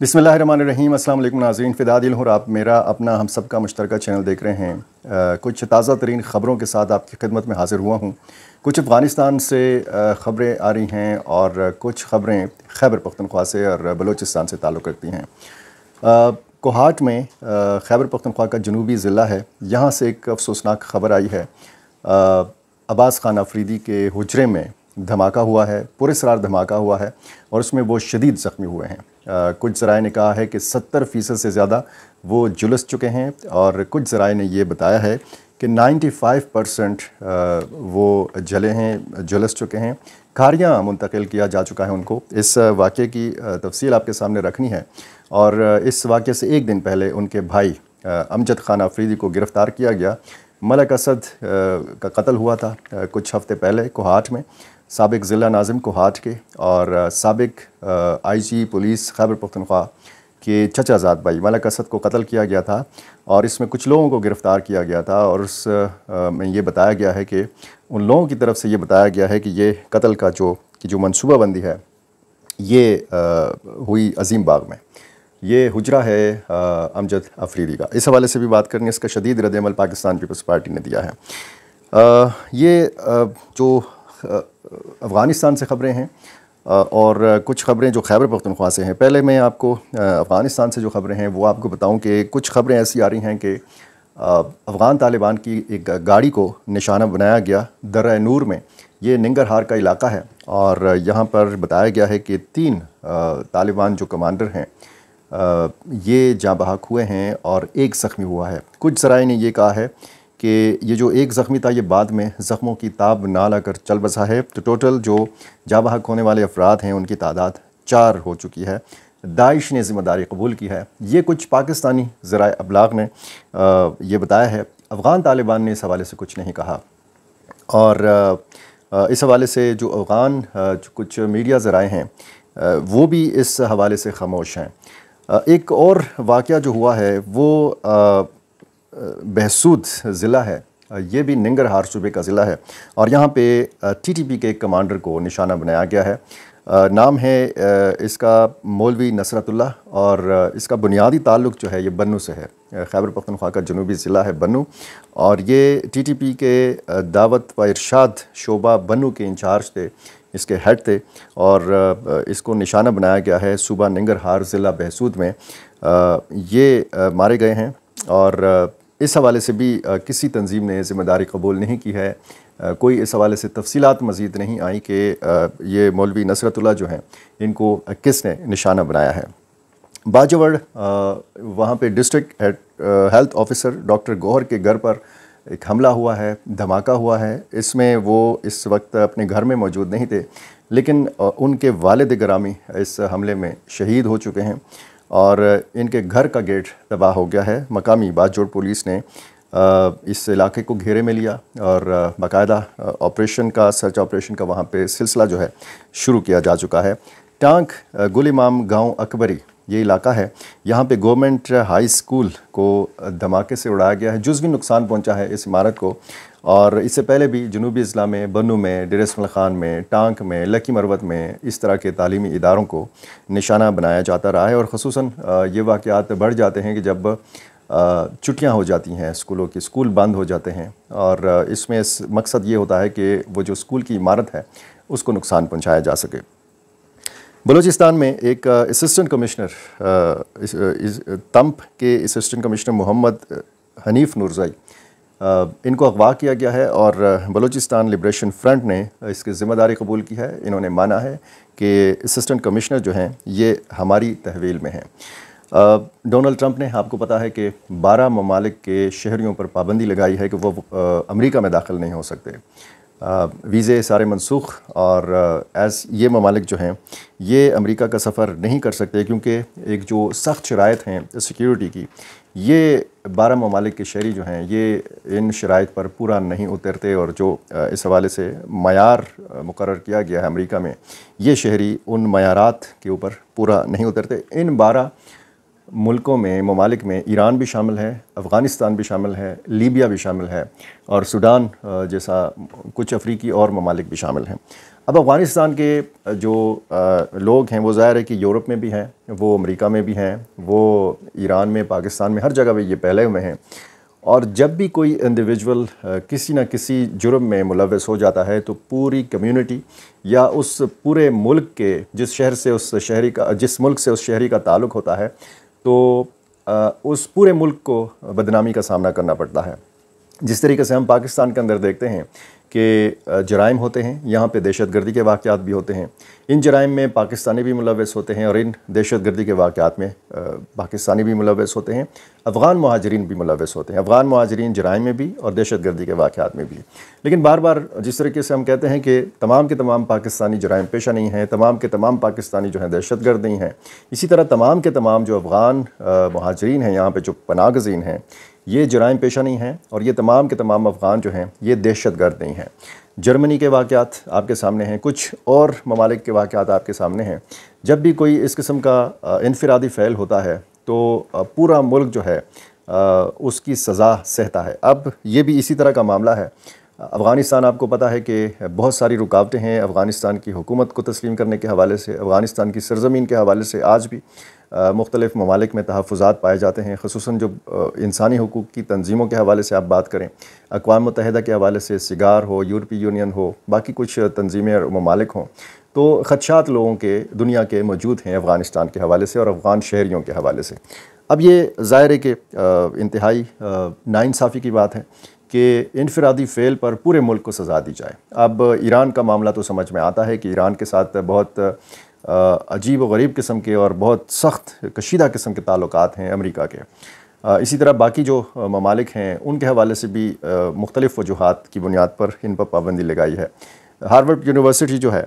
बिस्मिल्लाहिर्रहमानिर्रहीम। अस्सलाम वालेकुम नाज़रीन, फ़िदा दिल हूँ और आप मेरा अपना हम सब का मुश्तरका चैनल देख रहे हैं। कुछ ताज़ा तरीन ख़बरों के साथ आपकी खिदमत में हाज़िर हुआ हूँ। कुछ अफ़गानिस्तान से ख़बरें आ रही हैं और कुछ ख़बरें खैबर पख्तूनख्वा से और बलूचिस्तान से ताल्लुक़ रखती हैं। कोहाट में खैबर पख्तूनख्वा का जनूबी ज़िला है, यहाँ से एक अफसोसनाक ख़बर आई है। अब्बास खान अफरीदी के हुजरे में धमाका हुआ है, पुरअसरार धमाका हुआ है और उसमें वो शदीद ज़ख्मी हुए हैं। कुछ ज़राए ने कहा है कि 70% से ज़्यादा वो झुलस चुके हैं और कुछ ज़राए ने ये बताया है कि 95% वो जले हैं, झुलस चुके हैं। खारियाँ मुंतकिल किया जा चुका है उनको। इस वाक़े की तफसील आपके सामने रखनी है और इस वाक़े से एक दिन पहले उनके भाई अमजद खान अफरीदी को गिरफ़्तार किया गया। मलक असद का कत्ल हुआ था कुछ हफ़्ते पहले कोहाट में, साबिक़ ज़िला नाज़िम कोहाट के और साबिक़ आईजी पुलिस खैबर पख्तूनख्वा के चचाज़ाद भाई मलक असद को कत्ल किया गया था और इसमें कुछ लोगों को गिरफ़्तार किया गया था और उस में ये बताया गया है कि उन लोगों की तरफ से ये बताया गया है कि ये कत्ल का जो मनसूबाबंदी है ये हुई अज़ीम बाग में। ये हुजरा है अमजद अफरीदी का। इस हवाले से भी बात करेंगे। इसका शदीद रद्द-ए-अमल पाकिस्तान पीपल्स पार्टी ने दिया है। ये जो अफ़गानिस्तान से ख़बरें हैं और कुछ ख़बरें जो खैबर पख्तूनख्वा से हैं। पहले मैं आपको अफ़गानिस्तान से जो ख़बरें हैं वो आपको बताऊं कि कुछ ख़बरें ऐसी आ रही हैं कि अफ़गान तालिबान की एक गाड़ी को निशाना बनाया गया दर्रा नूर में। ये निंगरहार का इलाका है और यहाँ पर बताया गया है कि 3 तालिबान जो कमांडर हैं ये जाँ बहक हुए हैं और एक ज़ख्मी हुआ है। कुछ ज़राए ने ये कहा है कि ये जो एक ज़ख्मी था ये बाद में ज़ख्मों की ताब ना लाकर चल बसा है। तो टोटल जो जाँ बहक होने वाले अफराद हैं उनकी तादाद 4 हो चुकी है। दाइश ने ज़िम्मेदारी कबूल की है। ये कुछ पाकिस्तानी ज़राए अबलाग ने ये बताया है। अफ़गान तालिबान ने इस हवाले से कुछ नहीं कहा और इस हवाले से जो अफ़गान कुछ मीडिया ज़राए हैं वो भी इस हवाले से ख़ामोश हैं। एक और वाक़या जो हुआ है वो बहसूद ज़िला है। ये भी निंगरहार सूबे का ज़िला है और यहाँ पे टीटीपी के एक कमांडर को निशाना बनाया गया है। नाम है इसका मौलवी नसरतुल्लाह और इसका बुनियादी ताल्लुक़ जो है ये बन्नू से है। खैबर पख्तूनख्वा का जनूबी ज़िला है बन्नू और ये टीटीपी के दावत व इरशाद शोबा बन्नू के इंचार्ज थे, इसके हेड थे और इसको निशाना बनाया गया है सूबा निंगरहार ज़िला बहसूद में। ये मारे गए हैं और इस हवाले से भी किसी तंजीम ने ज़िम्मेदारी कबूल नहीं की है। कोई इस हवाले से तफसीलात मज़ीद नहीं आई कि ये मौलवी नसरतुल्लाह जो हैं इनको किसने निशाना बनाया है। बाजवड़ वहाँ पे district health officer doctor Gauhar के घर पर एक हमला हुआ है, धमाका हुआ है। इसमें वो इस वक्त अपने घर में मौजूद नहीं थे लेकिन उनके वालिद गिरामी इस हमले में शहीद हो चुके हैं और इनके घर का गेट तबाह हो गया है। मकामी बाजवड़ पुलिस ने इस इलाके को घेरे में लिया और बाकायदा ऑपरेशन का सर्च ऑपरेशन का वहाँ पे सिलसिला जो है शुरू किया जा चुका है। टांक गुल इमाम गाँव अकबरी ये इलाका है। यहाँ पे गवर्नमेंट हाई स्कूल को धमाके से उड़ाया गया है। जुज़वी नुकसान पहुँचा है इस इमारत को और इससे पहले भी जनूबी ज़िला में बन्नू में, डेर इसमाइल खान में, टांक में, लकी मरवत में इस तरह के तालीमी इदारों को निशाना बनाया जाता रहा है और ख़ुसूसन ये वाक़यात बढ़ जाते हैं कि जब छुट्टियां हो जाती हैं स्कूलों की, स्कूल बंद हो जाते हैं और इसमें मकसद ये होता है कि वो जो स्कूल की इमारत है उसको नुकसान पहुंचाया जा सके। बलूचिस्तान में एक असिस्टेंट कमिश्नर तंप के असिस्टेंट कमिश्नर मोहम्मद हनीफ नूरज़ई इनको अगवा किया गया है और बलूचिस्तान लिबरेशन फ्रंट ने इसकी ज़िम्मेदारी कबूल की है। इन्होंने माना है कि असिस्टेंट कमिश्नर जो हैं ये हमारी तहवील में हैं। डोनाल्ड ट्रंप ने, आपको पता है कि 12 ममालिक के शहरियों पर पाबंदी लगाई है कि वो अमेरिका में दाखिल नहीं हो सकते। वीज़े सारे मनसूख और ये ममालिक जो हैं ये अमेरिका का सफ़र नहीं कर सकते क्योंकि एक जो सख्त शराइत हैं सिक्योरिटी की, ये 12 ममालिक के शहरी जो हैं ये इन शराइत पर पूरा नहीं उतरते और जो इस हवाले से मयार मुकर्रर किया गया है अमेरिका में, ये शहरी उन मयारात के ऊपर पूरा नहीं उतरते। इन 12 मुल्कों में ममालिक में ईरान भी शामिल है, अफ़गानिस्तान भी शामिल है, लीबिया भी शामिल है और सूडान जैसा कुछ अफ्रीकी और ममालिक भी शामिल हैं। अब अफ़गानिस्तान के जो लोग हैं वो ज़ाहिर है कि यूरोप में भी हैं, वो अमेरिका में भी हैं, वो ईरान में, पाकिस्तान में, हर जगह पे ये फैले हुए हैं। और जब भी कोई इंडिविजुअल किसी न किसी जुर्म में मुलव्वस हो जाता है तो पूरी कम्युनिटी या उस पूरे मुल्क के जिस शहर से उस शहरी का जिस मुल्क से उस शहरी का ताल्लुक़ होता है तो उस पूरे मुल्क को बदनामी का सामना करना पड़ता है। जिस तरीके से हम पाकिस्तान के अंदर देखते हैं कि जराइम होते हैं, यहाँ पे दहशतगर्दी के वाक़यात भी होते हैं, इन जराइम में पाकिस्तानी भी मुलव्वस होते हैं और इन दहशतगर्दी के वाक़यात में पाकिस्तानी भी मुलव्वस होते हैं, अफ़गान मुहाजिरीन भी मुलव्वस होते हैं, अफ़गान मुहाजिरीन जराइम में भी और दहशतगर्दी के वाक़यात में भी। लेकिन बार बार जिस तरीके से हम कहते हैं कि तमाम के तमाम पाकिस्तानी जराइम पेशा नहीं हैं, तमाम के तमाम पाकिस्तानी जो हैं दहशतगर्द नहीं हैं, इसी तरह तमाम के तमाम जो अफ़गान मुहाजिरीन हैं यहाँ पर जो पनाहगज़ीन हैं ये जराइम पेशा नहीं हैं और ये तमाम के तमाम अफ़गान जो हैं ये दहशतगर्द नहीं हैं। जर्मनी के वाक़यात आपके सामने हैं, कुछ और ममालिक के वाक़यात आपके सामने हैं। जब भी कोई इस किस्म का इनफरादी फ़ैल होता है तो पूरा मुल्क जो है उसकी सज़ा सहता है। अब ये भी इसी तरह का मामला है। अफ़गानिस्तान आपको पता है कि बहुत सारी रुकावटें हैं अफ़गानिस्तान की हुकूमत को तस्लीम करने के हवाले से, अफ़गानिस्तान की सरज़मीन के हवाले से आज भी मुख्तलिफ़ ममालिक में तहफ़्फ़ुज़ात पाए जाते हैं, ख़ुसूसन जो इंसानी हुकूक़ की तंजीमों के हवाले से आप बात करें, अक़वाम मुत्तहिदा के हवाले से, सिगार हो, यूरोपीय यूनियन हो, बाकी कुछ तंजीमें और ममालिक हों, तो ख़दशात लोगों के दुनिया के मौजूद हैं अफ़गानिस्तान के हवाले से और अफ़गान शहरियों के हवाले से। अब ये ज़ाहिर है कि इंतहाई नाइंसाफ़ी की बात है कि इनफरादी फ़ेल पर पूरे मुल्क को सज़ा दी जाए। अब ईरान का मामला तो समझ में आता है कि ईरान के साथ बहुत अजीब व गरीब किस्म के और बहुत सख्त कशीदा किस्म के ताल्लुकात हैं अमेरिका के। इसी तरह बाकी जो ममालिक हैं उनके हवाले से भी मुख्तलिफ़ वजूहात की बुनियाद पर इन पर पाबंदी लगाई है। हार्वर्ड यूनिवर्सिटी जो है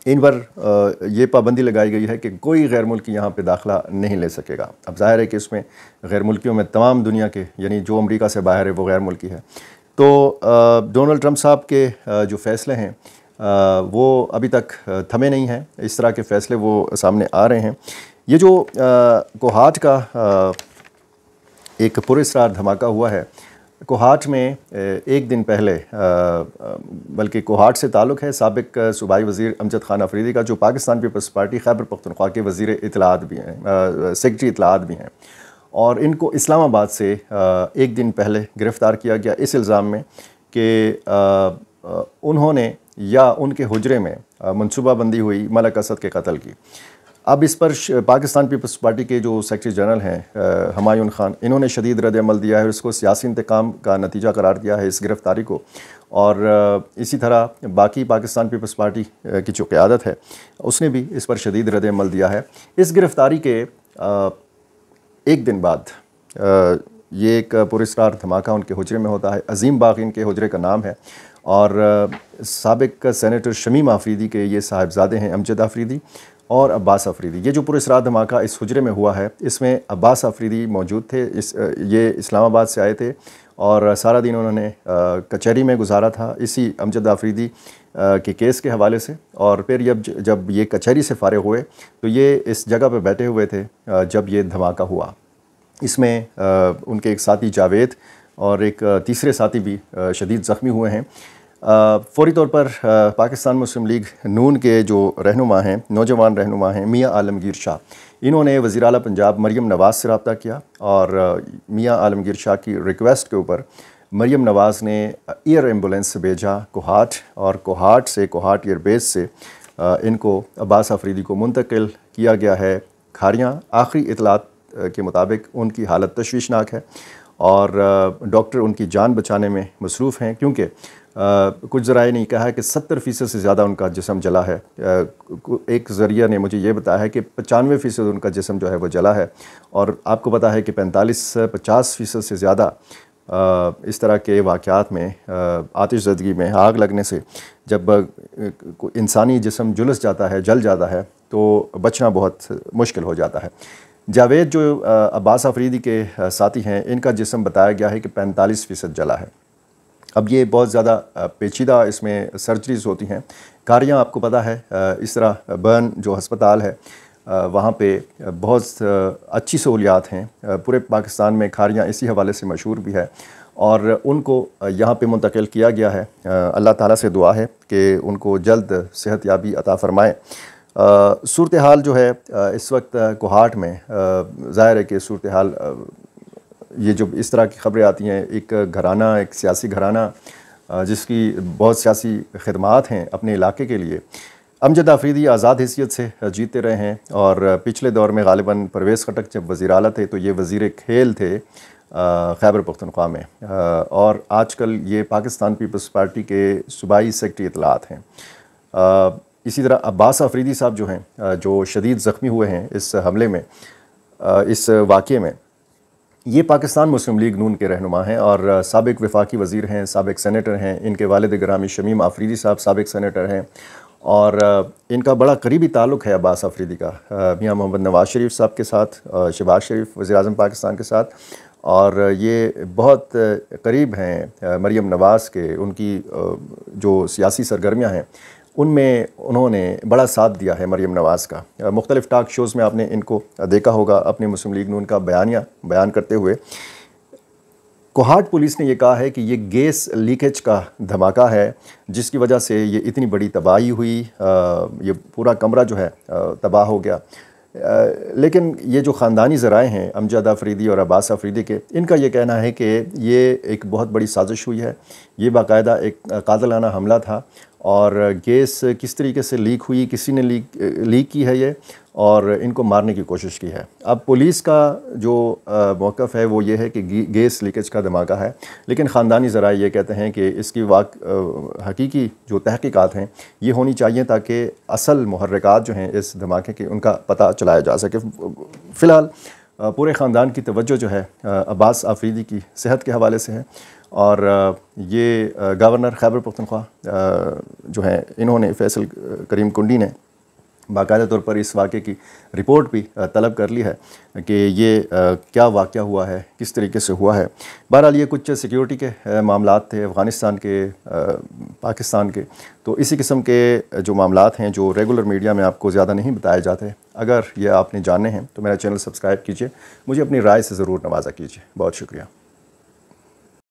इन पर ये पाबंदी लगाई गई है कि कोई गैर मुल्की यहाँ पे दाखिला नहीं ले सकेगा। अब ज़ाहिर है कि इसमें गैर मुल्कियों में तमाम दुनिया के यानी जो अमेरिका से बाहर है वो गैर मुल्की है। तो डोनाल्ड ट्रंप साहब के जो फ़ैसले हैं वो अभी तक थमे नहीं हैं, इस तरह के फ़ैसले वो सामने आ रहे हैं। ये जो कोहाट का एक पुरअसरार धमाका हुआ है, कोहाट में एक दिन पहले बल्कि कोहाट से ताल्लुक़ है साबिक़ सूबाई वज़ीर अमजद खान अफरीदी का, जो पाकिस्तान पीपल्स पार्टी खैबर पख्तूनख्वा के वज़ीर इत्तलाआत भी हैं, सेक्रेटरी इत्तलाआत भी हैं, और इनको इस्लामाबाद से एक दिन पहले गिरफ़्तार किया गया इस इल्ज़ाम में कि उन्होंने या उनके हुजरे में मनसूबाबंदी हुई मलक असद के कत्ल की। अब इस पर पाकिस्तान पीपल्स पार्टी के जो सेक्रेटरी जनरल हैं हमायून खान, इन्होंने शदीद रद्द अमल दिया है, इसको सियासी इंतकाम का नतीजा करार दिया है इस गिरफ़्तारी को। और इसी तरह बाकी पाकिस्तान पीपल्स पार्टी की जो क़यादत है उसने भी इस पर शदीद रद्द अमल दिया है। इस गिरफ़्तारी के एक दिन बाद ये एक पुरअसरार धमाका उनके हुजरे में होता है। अज़ीम बाग इनके हुजरे का नाम है और साबिक़ सेनेटर शमीम आफरीदी के ये साहिबजादे हैं, अमजद आफरीदी और अब्बास आफरीदी। ये जो पुरअसरार धमाका इस हुजरे में हुआ है इसमें अब्बास आफरीदी मौजूद थे। ये इस्लामाबाद से आए थे और सारा दिन उन्होंने कचहरी में गुजारा था इसी अमजद आफरीदी के केस के हवाले से। और फिर जब ये कचहरी से फ़ारिग़ हुए तो ये इस जगह पर बैठे हुए थे जब ये धमाका हुआ। इसमें उनके एक साथी जावेद और एक तीसरे साथी भी शदीद ज़ख्मी हुए हैं। फ़ौरी तौर पर पाकिस्तान मुस्लिम लीग नून के जो रहनुमा हैं, नौजवान रहनुमा हैं मियाँ आलमगीर शाह, इन्होंने वज़ीर आला पंजाब मरियम नवाज़ से रब्ता किया और मियाँ आलमगीर शाह की रिक्वेस्ट के ऊपर मरियम नवाज़ ने एयर एम्बुलेंस से भेजा कोहाट, और कोहाट से, कोहाट एयरबेस से इनको अब्बास आफरीदी को मुंतकिल किया गया है खारियाँ। आखिरी इतलात के मुताबिक उनकी हालत तशवीशनाक है और डॉक्टर उनकी जान बचाने में मसरूफ़ हैं, क्योंकि कुछ ज़राए ने कहा है कि 70% से ज़्यादा उनका जिस्म जला है। एक ज़रिया ने मुझे ये बताया है कि 95% उनका जिस्म जो है वो जला है, और आपको पता है कि 45-50% से ज़्यादा इस तरह के वाक़यात में आतिशज़दगी में आग लगने से जब इंसानी जिस्म जुलस जाता है, जल जाता है, तो बचना बहुत मुश्किल हो जाता है। जावेद जो अब्बास आफरीदी के साथी हैं, इनका जिस्म बताया गया है कि 45% जला है। अब ये बहुत ज़्यादा पेचीदा इसमें सर्जरीज़ होती हैं। कारियाँ आपको पता है, इस तरह बर्न जो हस्पताल है وہاں پہ بہت اچھی سہولیات ہیں، پورے پاکستان میں کھاریاں اسی حوالے سے مشہور بھی ہے، اور ان کو یہاں پہ منتقل کیا گیا ہے۔ اللہ تعالیٰ سے دعا ہے کہ ان کو جلد صحت یابی عطا فرمائے۔ صورتحال جو ہے اس وقت کوہاٹ میں، ظاہر ہے کہ صورتحال یہ جو اس طرح کی خبریں آتی ہیں، ایک گھرانہ، ایک سیاسی گھرانہ جس کی بہت سیاسی خدمات ہیں اپنے علاقے کے لیے، امجد آفریدی آزاد حیثیت سے جیتے رہے ہیں، اور پچھلے دور میں غالباً پرویز خٹک جب وزیر اعلیٰ تھے تو یہ وزیر کھیل تھے خیبر پختونخوا میں، اور آج کل یہ پاکستان پیپلز پارٹی کے صوبائی سیکرٹری اطلاعات ہیں۔ اسی طرح عباس آفریدی صاحب جو ہیں، جو شدید زخمی ہوئے ہیں اس حملے میں، اس واقعے میں، یہ پاکستان مسلم لیگ نون کے رہنما ہیں اور سابق وفاقی وزیر ہیں، سابق سینیٹر ہیں۔ ان کے والد گرامی شمیم آفریدی صاحب سابق سینیٹر ہیں، اور ان کا بڑا قریبی تعلق ہے عباس آفریدی کا میاں محمد نواز شریف صاحب کے ساتھ، شہباز شریف وزیر اعظم پاکستان کے ساتھ، اور یہ بہت قریب ہیں مریم نواز کے۔ ان کی جو سیاسی سرگرمیاں ہیں ان میں انہوں نے بڑا ساتھ دیا ہے مریم نواز کا۔ مختلف ٹاک شوز میں آپ نے ان کو دیکھا ہوگا اپنے مسلم لیگ نون کا بیان کرتے ہوئے۔ کوہاٹ پولیس نے یہ کہا ہے کہ یہ گیس لیکیج کا دھماکہ ہے جس کی وجہ سے یہ اتنی بڑی تباہی ہوئی، یہ پورا کمرہ جو ہے تباہ ہو گیا۔ لیکن یہ جو خاندانی ذرائع ہیں امجد آفریدی اور عباس آفریدی کے، ان کا یہ کہنا ہے کہ یہ ایک بہت بڑی سازش ہوئی ہے، یہ باقاعدہ ایک قاتلانہ حملہ تھا، اور گیس کس طریقے سے لیک ہوئی، کسی نے لیک کی ہے یہ، اور ان کو مارنے کی کوشش کی ہے۔ اب پولیس کا جو موقف ہے وہ یہ ہے کہ گیس لیکیج کا دھماکہ ہے، لیکن خاندانی ذرائع یہ کہتے ہیں کہ اس کی حقیقی جو تحقیقات ہیں یہ ہونی چاہیے تاکہ اصل محرکات جو ہیں اس دھماکے کے ان کا پتہ چلایا جا سکے۔ فی الحال پورے خاندان کی توجہ جو ہے عباس آفریدی کی صحت کے حوالے سے ہے، اور یہ گورنر خیبر پختونخوا جو ہیں انہوں نے، فیصل کریم کنڈی نے باقاعدہ طور پر اس واقعے کی رپورٹ بھی طلب کر لی ہے کہ یہ کیا واقعہ ہوا ہے، کس طریقے سے ہوا ہے۔ بہرحال یہ کچھ سیکیورٹی کے معاملات تھے افغانستان کے، پاکستان کے، تو اسی قسم کے جو معاملات ہیں جو ریگولر میڈیا میں آپ کو زیادہ نہیں بتائے جاتے، اگر یہ آپ نے جاننے ہیں تو میرا چینل سبسکرائب کیجئے، مجھے اپنی رائے سے ضرور نوازا کیجئے۔ بہت شکریہ۔